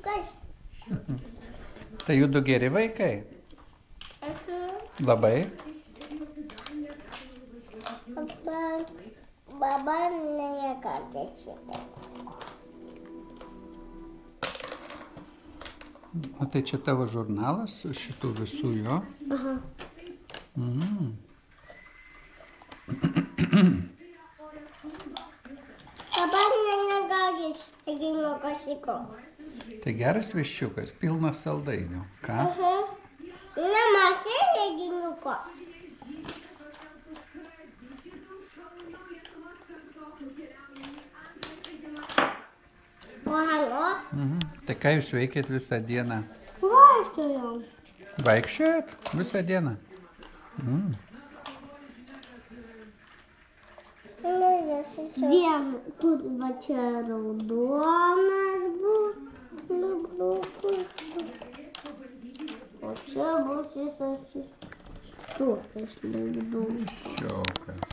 Kas? Tai jūdu geri vaikai? Labai. Baba negali šitą. O tai čia tavo žurnalas su šitų visų jo? Aha. Mm. Baba negali šitą kasiko. Tai geras viščiukas, pilnas saldainių. Ką? Aha. Nemažai leginuko. O halo? Tai ką jūs veikėt visą dieną? Vaikščiojom. Vaikščiojat visą dieną? Vien, kur va čia raudonas bus nubrukus. O čia bus visas štukas nubrukus. Šiokas.